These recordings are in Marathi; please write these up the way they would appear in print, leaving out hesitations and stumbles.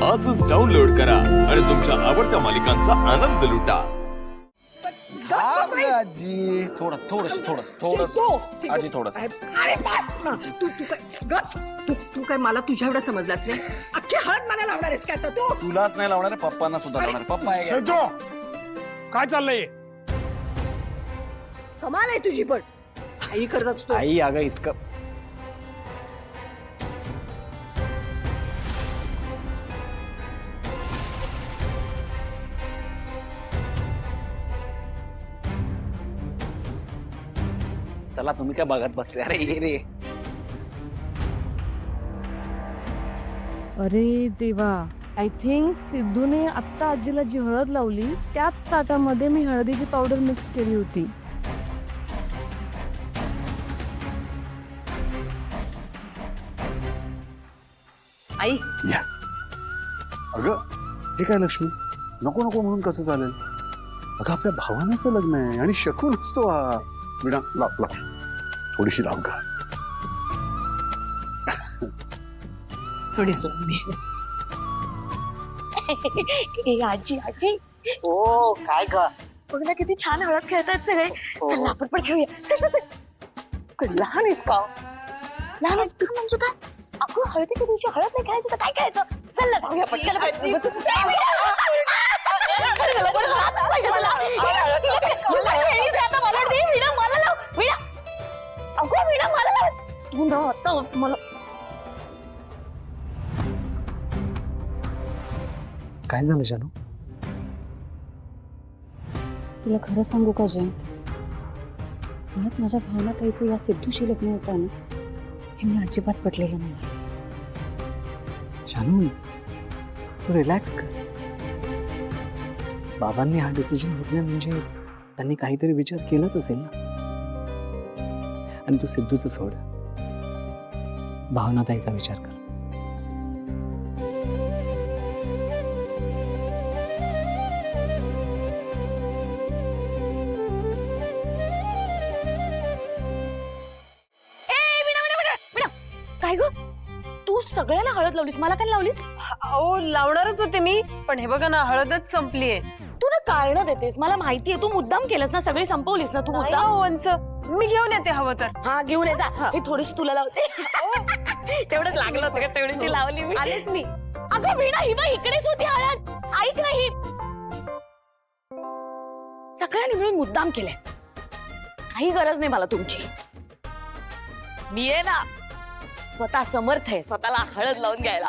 आजच डाउनलोड करा आणि तुमच्या आवडत्या मालिकांचा आनंद लुटा. आजी थोडस आजी थोडस. अरे बस ना. तू काय मला तुझ्या एवढं समजलास रे? अख्खी हळद मला लावणार आहेस काय तू? तुलाच नाही लावणार पप्पांना सुद्धा लावणार. पप्पा आहे का? काय चाललंय? कमाल आहे तुझी पण. आई करत असतो. आई अगं इतकं चला तुम्ही काय बघत बसले? अरे ये रे. अरे देवा, आय थिंक सिद्धूने आत्ता आजीला जी हळद लावली त्याच ताटामध्ये मी हळदीची पावडर मिक्स केली होती. आई या अगं हे काय लक्ष्मी, नको नको म्हणून कसं चालेल? अगं आपल्या भावानाचं लग्न आहे आणि शकून असतो हा. विडा लाव लाव, थोडीशी लाव का. थोडी आजी आजी ओ काय ग बघ ना किती छान हळद खेळतात सगळे. चल ना, आपण पण खेळूया. लहान आहेत का? लहान आहेत का म्हणजे काय? अगं हळदीच्या दिवशी हळद नाही खेळायचं तर काय खेळायचं? चल ना जाऊया आपण. चल मला काय झालं जानू? तुला खरं सांगू का जयंत, मुळात माझ्या भावना ताईचं या सिद्धूशी लग्न होतं ना, हे मला अजिबात पटलेलं नाही. जानू तू रिलॅक्स कर. बाबांनी हा डिसिजन घेतला म्हणजे त्यांनी काहीतरी विचार केलाच असेल ना. आणि तू सिद्धूचं सोड, भावनाताईचा विचार कर. काय ग तू सगळ्याला हळद लावलीस, मला काय लावलीस? अहो लावणारच होते मी, पण हे बघा ना हळदच संपलीये. तू ना कारण देतेस, मला माहितीये. तू मुद्दाम केलंस ना, सगळी संपवलीस ना तू नाही मुद्दाम. हो, वंस मी घेऊन येते हवं तर. हा घेऊन ये जा. हे थोडीशी तुला लावते. तेवढंच लागलं होतं का? तेवढीशी लावली मी. आलेच मी. अगं वीणा, ही बघ इकडेच होती हळद. ऐक नाही, सगळ्यांनी मिळून मुद्दाम केलंय. काही गरज नाही मला तुमची. मी आहे ना स्वतः समर्थ आहे स्वतःला हळद लावून घ्यायला.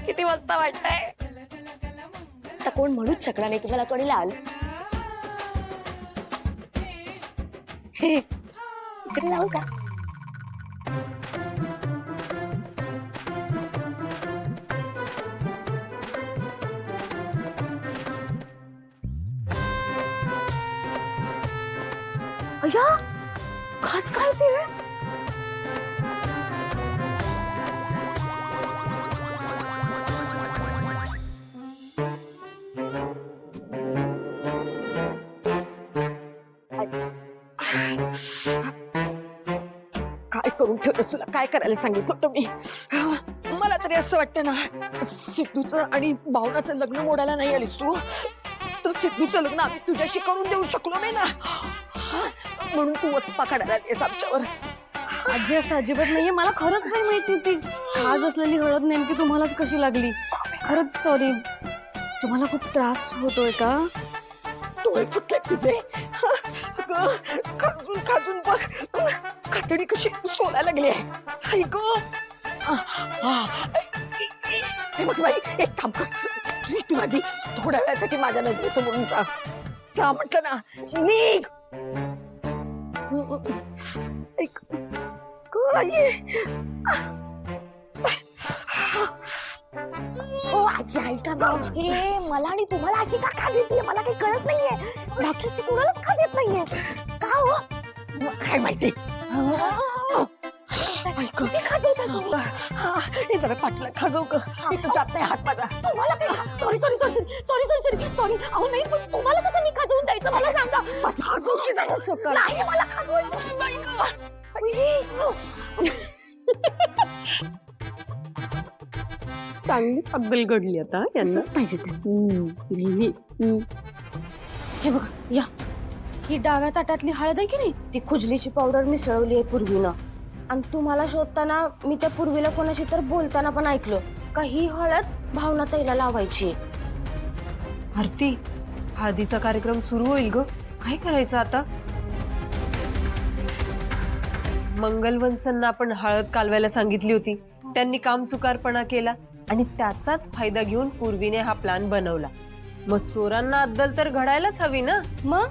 किती मस्त वाटतंय. आता कोण म्हणूच शकणार नाही तुम्हाला कोणी लाल. इकडे लावू का? अय्या खास काय ते? काय करून ठेवलंस? तुला काय करायला सांगितलं होतं मी? मला तरी असं वाटतं ना, सिद्धूचं आणि भावनाचं लग्न मोडायला नाही आलीस तू तर सिद्धूचं लग्न आम्ही तुझ्याशी करून देऊ शकलो नाही ना, म्हणून तू वचपा काढायला आलीस आमच्यावर. आजी असं अजिबात नाहीये. मला खरंच नाही माहिती ती खास असलेली हळद नेमकी तुम्हालाच कशी लागली. खरंच सॉरी. तुम्हाला खूप त्रास होतोय का? डोळे फुटले तुझे. अगं, खाजून खाजून बघ कातडी कशी सोलायला लागली आहे. आई गं. हे बघ बाई, एक काम कर. तू आधी थोड्या वेळासाठी माझ्या नजरेसमोरून जा म्हटलं ना, निघ. ऐक ओ आजी ऐका ना, हे मला आणि तुम्हाला अशी का खाज येते मला काही कळत नाहीये. डॉक्टर ती कुणालाच खाज येत नाहीये का हो? काय माहिती. ऐक हे जरा पाठीला खाजव ग. जात नाही हात माझा. तुम्हाला काय? Sorry sorry sorry sorry sorry sorry sorry. अहो नाही, पण तुम्हाला कसं मी खाजवून द्यायचं मला सांगा. खाजव की जरा. नाही मला खाजवायचं नाही गं. चांगली अब्दल घडली आता यांना पाहिजे हे बघा या ही डाव्या ताटातली हळद आहे की नाही ती खुजलीची पावडर मिसळवली आहे पूर्वीनं आणि तुम्हाला शोधताना मी त्या पूर्वीला कोणाशी तर बोलताना पण ऐकलं का ही हळद भावना ताईला लावायची. आरती हळदीचा कार्यक्रम सुरू होईल ग काय करायचं आता. मंगलवंसांना आपण हळद कालवायला सांगितली होती त्यांनी काम चुकारपणा केला आणि त्याचाच फायदा घेऊन पूर्वीने हा प्लॅन बनवला. मग चोरांना अद्दल तर घडायलाच हवी ना. मग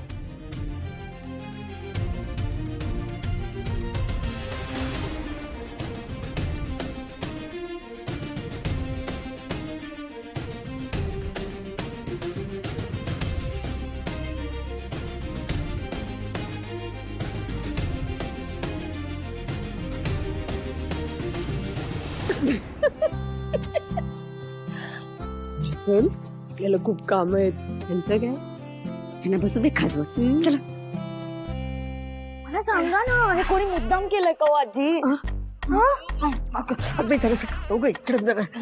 चल आपल्याला खूप काम आहेत त्यांचं काय त्यांना बसू दे खाजवत. चला मला सांगा ना हे कोणी मुद्दाम केलंय का हो आजी.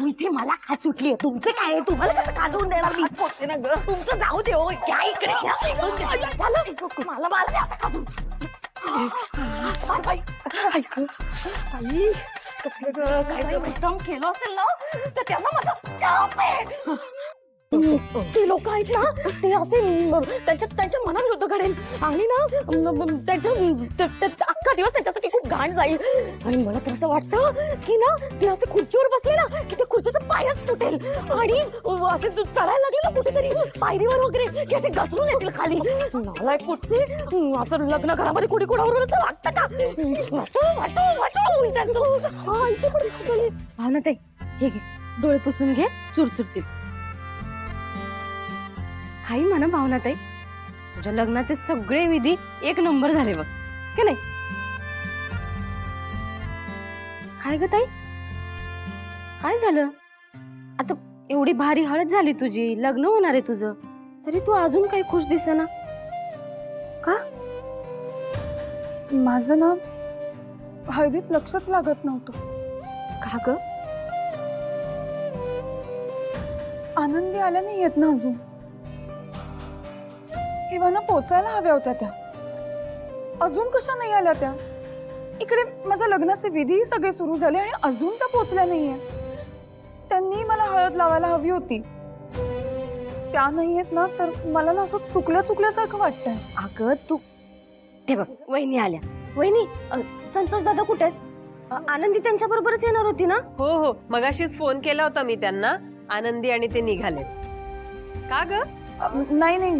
इथे मला का सुटली तुमचं काय आहे? तुम्हाला कसं काढून देणार मी पोचते ना ग. तुमचं जाऊ दे हो घ्या इकडे घ्या. मला मार द्या आता काढून. कसलं ग काय मुद्दाम केलं असेल ना तर त्यांना माझा शाप आहे. ते लोक आहेत ना ते असे त्यांच्या मनात होतं घडेल आणि ना त्यांच्या अख्खा दिवस त्यांच्यासाठी खूप घाण जाईल. आणि मला तर असं वाटतं की ना ते असे खुर्चीवर बसले ना की ते खुर्चीचा पायच तुटेल आणि असे चढायला लागले ना कुठेतरी पायरीवर वगैरे की असे घसरून येतील खाली. मला कुठे असं लग्न घरामध्ये कुणी कुणाबरोबर वाटतं का. भावना ताई हे घे डोळे पुसून घे चुरचुरतील. काही म्हणा भावना ताई तुझ्या लग्नाचे सगळे विधी एक नंबर झाले बघ की नाही. काय ग ताई काय झालं आता एवढी भारी हळद झाली तुझी लग्न होणार आहे तुझं तरी तू अजून काही खुश दिसेना का. माझं ना हळदीत लक्षच लागत नव्हतं. का ग आनंदी आल्या नाही येत ना अजून. हेवाना पोचायला हव्या होत्या त्या अजून कशा नाही आल्या त्या. इकडे माझ्या लग्नाचे विधीही सगळे सुरू झाले आणि अजून त्या पोचल्या नाहीये. त्यांनी मला हळद लावायला हवी होती त्या नाही येत ना तर मला ना असं चुकल्यासारखं वाटतंय. अगं तू ते बघ वहिनी आल्या. वहिनी संतोष दादा कुठे आहेत. आनंदी त्यांच्या बरोबरच येणार होती ना. हो हो मगाशीच फोन केला होता मी त्यांना. आनंदी आणि ते निघाले. का ग नाही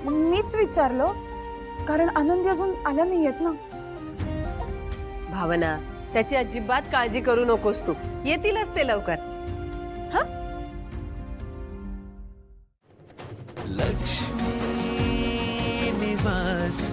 मीच विचारलं कारण आनंदी अजून आल्या नाही येत ना. भावना त्याची अजिबात काळजी करू नकोस तू येतीलच ते लवकर. हा लक्ष्मी निवास